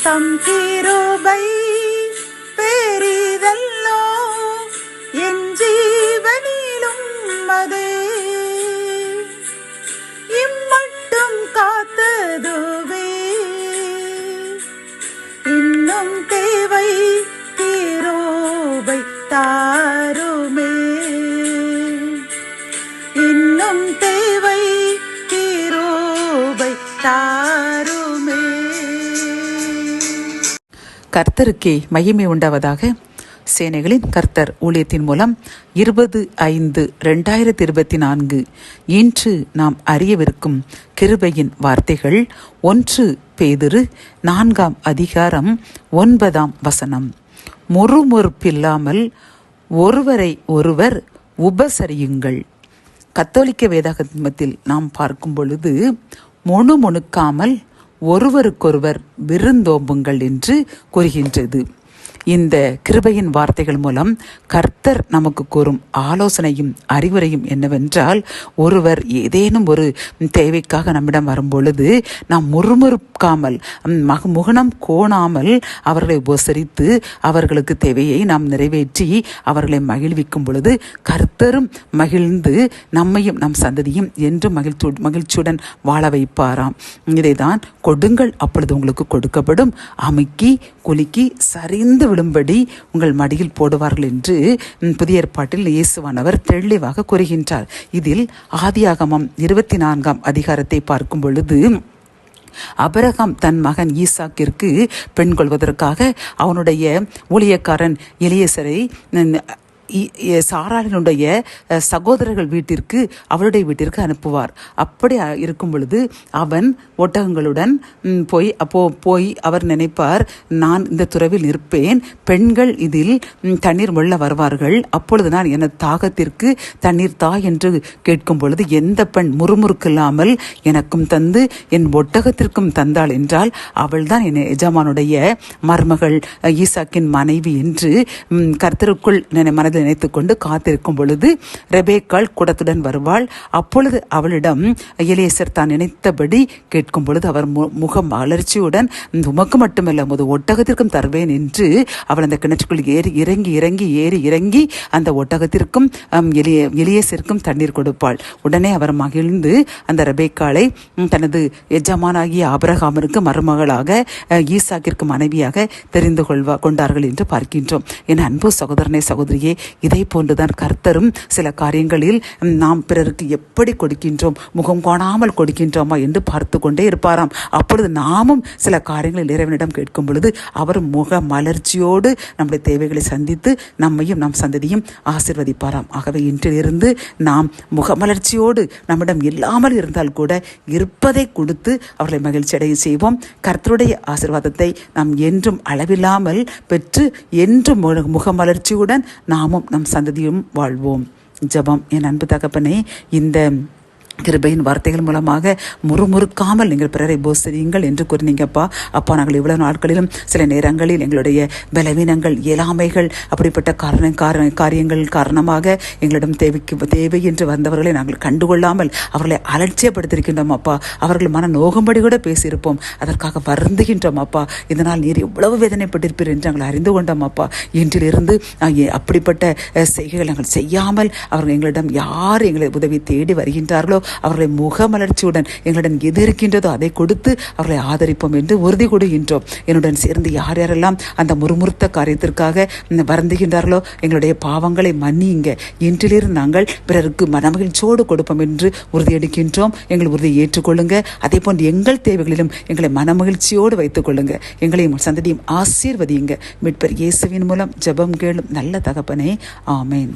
தம் கிருபை பெரிதல்லோ, என் ஜீவனிலும் அதே இம்மட்டும் காத்ததுவே. இன்னும் தேவை கிருபை தாருமே, இன்னும் தேவை கிருபை தாருமே. கர்த்தருக்கே மகிமை உண்டாவதாக. சேனைகளின் கர்த்தர் ஊழியத்தின் மூலம் 20/5/2024 இன்று நாம் அறியவிருக்கும் கிருபையின் வார்த்தைகள் 1 பேதுரு 4 அதிகாரம் 9 முறுமுறுப்பில்லாமல் ஒருவரை ஒருவர் உபசரியுங்கள். கத்தோலிக்க வேதாகமத்தில் நாம் பார்க்கும் பொழுது முணுமுணுக்காமல் ஒருவருக்கொருவர் விருந்தோம்புங்கள் என்று கூறுகின்றது. இந்த கிருபையின் வார்த்தைகள் மூலம் கர்த்தர் நமக்கு கூறும் ஆலோசனையும் அறிவுரையும் என்னவென்றால், ஒருவர் ஏதேனும் ஒரு தேவைக்காக நம்மிடம் வரும்பொழுது நாம் முறுமுறுக்காமல் முகனம் கோணாமல் அவர்களை உபசரித்து அவர்களுக்கு தேவையை நாம் நிறைவேற்றி அவர்களை மகிழ்விக்கும் பொழுது கர்த்தரும் மகிழ்ந்து நம்மையும் நம் சந்ததியும் என்றும் மகிழ்ச்சியுடன் வாழ வைப்பாராம். இதைதான் கொடுங்கள் அப்பொழுது உங்களுக்கு கொடுக்கப்படும், அமுக்கி குலுக்கி சரிந்து விடும்படி உங்கள் மடியில் போடுவார்கள் என்று புதிய ஏற்பாட்டில் இயேசுவானவர் தெளிவாக கூறுகின்றார். இதில் ஆதியாகமம் 24 அதிகாரத்தை பார்க்கும் பொழுது, ஆபிரகாம் தன் மகன் ஈசாக்கிற்கு பெண் கொள்வதற்காக அவனுடைய ஊழியக்காரன் எலியேசரை சாராளினுடைய சகோதரர்கள் வீட்டிற்கு அவளுடைய வீட்டிற்கு அனுப்புவார். அப்படி இருக்கும் பொழுது அவன் ஒட்டகங்களுடன் போய் அவர் நினைப்பார், நான் இந்த துறவில் இருப்பேன், பெண்கள் இதில் தண்ணீர் மொள்ள வருவார்கள், அப்பொழுது நான் என் தாகத்திற்கு தண்ணீர் தா என்று கேட்கும் பொழுது எந்த பெண் முறுமுறுக்கில்லாமல் எனக்கும் தந்து என் ஒட்டகத்திற்கும் தந்தாள் என்றால் அவள்தான் என் எஜமானுடைய மருமகள் ஈசாக்கின் மனைவி என்று கர்த்தருக்குள் மனதில் நினைத்துக் கொண்டு காத்திருக்கும் பொழுது ரெபேக்காள் குடத்துடன் வருவாள். அப்பொழுது அவளிடம் எலியேசர் தான் நினைத்தபடி கேட்கும் பொழுது அவர் முகம் வளர்ச்சியுடன் உமக்கு மட்டுமல்ல முது ஒட்டகத்திற்கும் தருவேன் என்று அவள் அந்த கிணற்றுக்குள் இறங்கி அந்த ஒட்டகத்திற்கும் எலியேசருக்கும் தண்ணீர் கொடுப்பாள். உடனே அவர் மகிழ்ந்து அந்த ரெபேக்காளை தனது எஜமானாகிய ஆபிரகாமிற்கு மருமகளாக ஈசாக்கிற்கு மனைவியாக தெரிந்து கொண்டார்கள் என்று பார்க்கின்றோம். என் அன்பு சகோதரனே சகோதரியே, இதை போன்றுதான் கர்த்தரும் சில காரியங்களில் நாம் பிறருக்கு எப்படி கொடுக்கின்றோம், முகம் காணாமல் கொடுக்கின்றோமா என்று பார்த்து கொண்டே இருப்பாராம். அப்பொழுது நாமும் சில காரியங்களில் இறைவனிடம் கேட்கும் பொழுது அவர் முக மலர்ச்சியோடு நம்முடைய தேவைகளை சந்தித்து நம்மையும் நம் சந்ததியும் ஆசீர்வதிப்பாராம். ஆகவே இன்றிலிருந்து நாம் முகமலர்ச்சியோடு நம்மிடம் இல்லாமல் இருந்தால் கூட இருப்பதை கொடுத்து அவர்களை மகிழ்ச்சி அடைய செய்வோம். கர்த்தருடைய ஆசீர்வாதத்தை நாம் என்றும் அளவில்லாமல் பெற்று என்றும் முகமலர்ச்சியுடன் நாமும் நம் சந்ததியும் வாழ்வோம். ஜெபம். என் அன்பு தகப்பனே, இந்த கிருபையின் வார்த்தைகள் மூலமாக முறுமுறுக்காமல் நீங்கள் பிறரை போசரியுங்கள் என்று கூறினீங்கப்பா. அப்பா, நாங்கள் இவ்வளவு நாட்களிலும் சில நேரங்களில் எங்களுடைய பலவீனங்கள், இயலாமைகள், அப்படிப்பட்ட காரியங்கள் காரணமாக எங்களிடம் தேவை என்று வந்தவர்களை நாங்கள் கண்டுகொள்ளாமல் அவர்களை அலட்சியப்படுத்தியிருக்கின்றோம் அப்பா. அவர்கள் மன நோகும்படி கூட பேசியிருப்போம். அதற்காக வருந்துகின்றோம் அப்பா. இதனால் நீர் எவ்வளவு வேதனைப்பட்டிருப்பீர் என்று நாங்கள் அறிந்து கொண்டோம் அப்பா. இன்றிலிருந்து அப்படிப்பட்ட செய்கைகள் நாங்கள் செய்யாமல் அவர்கள் எங்களிடம் யார் எங்களை உதவி தேடி வருகின்றார்களோ அவர்களை முகமலர்ச்சியுடன் எங்களுடன் எது இருக்கின்றதோ அதை கொடுத்து அவர்களை ஆதரிப்போம் என்று உறுதி கொடுக்கின்றோம். என்னுடன் சேர்ந்து யார் யாரெல்லாம் அந்த முறுமுறுத்த காரியத்திற்காக வருந்துகின்றார்களோ எங்களுடைய பாவங்களை மன்னியுங்க. இன்றிலிருந்து நாங்கள் பிறருக்கு மனமகிழ்ச்சியோடு கொடுப்போம் என்று உறுதியெடுக்கின்றோம். எங்கள் உறுதியை ஏற்றுக்கொள்ளுங்க. அதே போன்று எங்கள் தேவைகளிலும் எங்களை மனமகிழ்ச்சியோடு வைத்துக் கொள்ளுங்க. எங்களையும் சந்ததியும் ஆசீர்வதியுங்க. மீட்பர் இயேசுவின் மூலம் ஜெபம் கேளும் நல்ல தகப்பனே. ஆமேன்.